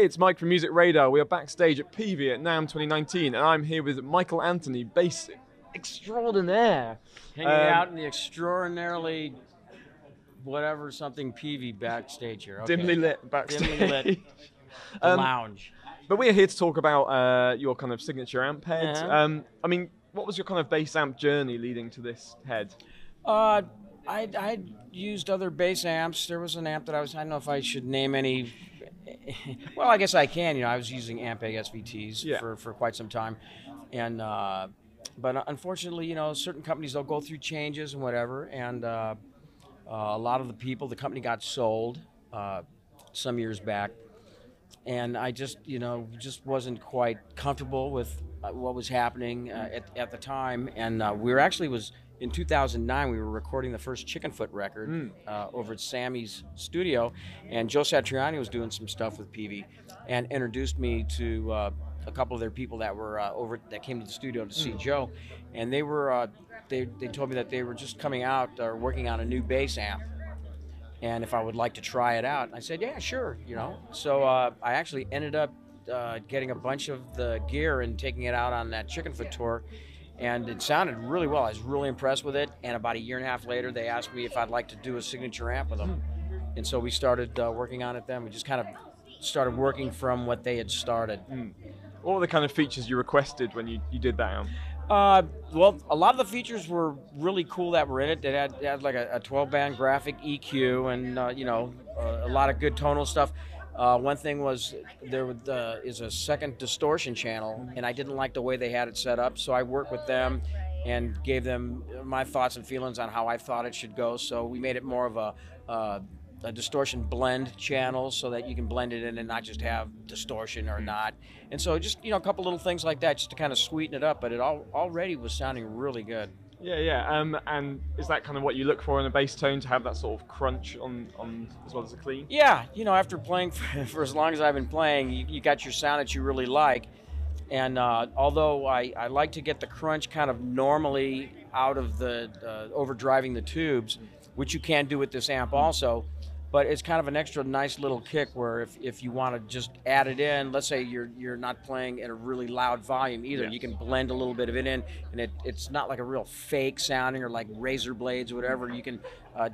Hey, it's Mike from Music Radar. We are backstage at PV at NAMM 2019, and I'm here with Michael Anthony, bass extraordinaire. Hanging out in the extraordinarily whatever something PV backstage here. Okay. Dimly lit backstage. Dimly lit lounge. But we're here to talk about your kind of signature amp head. I mean, what was your kind of bass amp journey leading to this head? I used other bass amps. There was an amp that I don't know if I should name any. Well, I guess I can. You know, I was using Ampeg SVTs for quite some time, and but unfortunately, you know, certain companies, they'll go through changes and whatever, and a lot of the company got sold some years back, and I just wasn't quite comfortable with what was happening at the time, and in 2009, we were recording the first Chickenfoot record over at Sammy's studio, and Joe Satriani was doing some stuff with PV, and introduced me to a couple of their people that were that came to the studio to see Joe, and they were they told me that they were just coming out working on a new bass amp, and if I would like to try it out. I said, yeah, sure, you know. So I actually ended up getting a bunch of the gear and taking it out on that Chickenfoot tour. And it sounded really well. I was really impressed with it. And about a year and a half later, they asked me if I'd like to do a signature amp with them. And so we started working on it then. We just kind of started working from what they had started. What were the kind of features you requested when you did that amp? Well, a lot of the features were really cool that were in it. It had like a 12-band graphic EQ and, a lot of good tonal stuff. One thing was there is a second distortion channel, and I didn't like the way they had it set up, so I worked with them and gave them my thoughts and feelings on how I thought it should go. So we made it more of a distortion blend channel so that you can blend it in and not just have distortion or not. And so just, a couple little things like that just to kind of sweeten it up, but it already was sounding really good. Yeah. And is that kind of what you look for in a bass tone, to have that sort of crunch on as well as a clean? Yeah, after playing for as long as I've been playing, you got your sound that you really like. And although I like to get the crunch kind of normally out of the overdriving the tubes, which you can do with this amp also, but it's kind of an extra nice little kick where if you want to just add it in, let's say you're not playing at a really loud volume either, you can blend a little bit of it in, and it's not like a real fake sounding or like razor blades or whatever. You can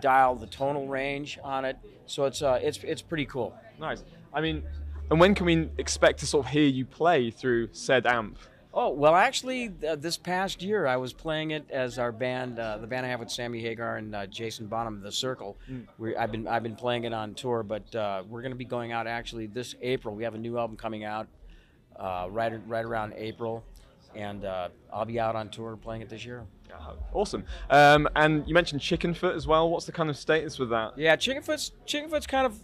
dial the tonal range on it, so it's pretty cool. Nice. I mean, and when can we expect to sort of hear you play through said amp? Oh, well, actually, this past year I was playing it as our band, the band I have with Sammy Hagar and Jason Bonham, The Circle. I've been playing it on tour, but we're going to be going out actually this April. We have a new album coming out right around April, and I'll be out on tour playing it this year. Awesome. And you mentioned Chickenfoot as well. What's the kind of status with that? Yeah, Chickenfoot's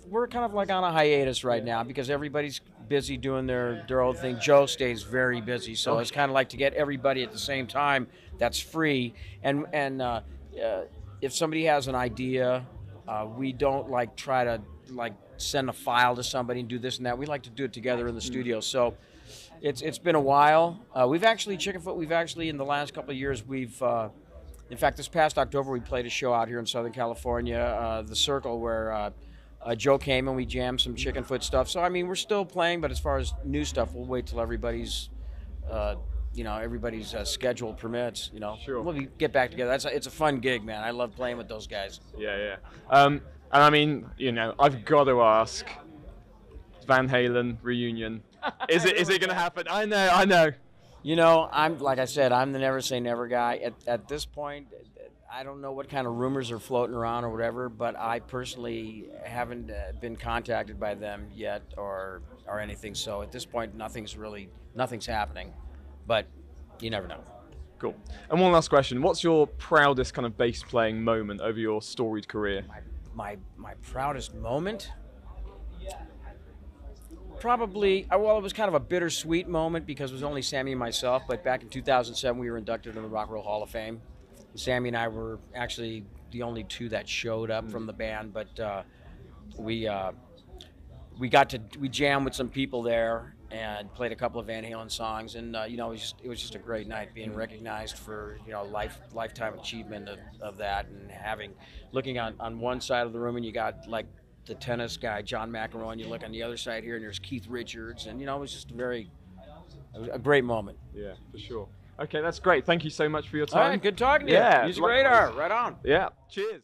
we're kind of like on a hiatus right now because everybody's busy doing their own thing. Joe stays very busy, so it's kind of like to get everybody at the same time that's free. And if somebody has an idea, we don't try to send a file to somebody and do this and that. We like to do it together in the studio. So it's been a while. Chickenfoot, we've actually in the last couple of years, in fact, this past October we played a show out here in Southern California, The Circle, where Joe came and we jammed some Chickenfoot stuff. So I mean, we're still playing, but as far as new stuff, we'll wait till everybody's schedule permits. Sure. We'll get back together. It's a fun gig, man. I love playing with those guys. Yeah. And I mean, I've got to ask, Van Halen reunion. Is it going to happen? I know. I'm like I said, I'm the never say never guy. At this point, I don't know what kind of rumors are floating around or whatever, but I personally haven't been contacted by them yet or anything. So at this point, nothing's happening. But you never know. Cool. And one last question: what's your proudest kind of bass playing moment over your storied career? My proudest moment? Probably, well, it was kind of a bittersweet moment because it was only Sammy and myself, but back in 2007 we were inducted into the Rock and Roll Hall of Fame. Sammy and I were actually the only two that showed up from the band, but we jammed with some people there and played a couple of Van Halen songs, and it was just a great night being recognized for lifetime achievement of that, and looking on one side of the room and you got like the tennis guy John McEnroe, and you look on the other side here, and there's Keith Richards, and it was just a great moment. Yeah, for sure. Okay, that's great. Thank you so much for your time. All right, good talking to you. Yeah, Use the radar. Right on. Yeah. Cheers.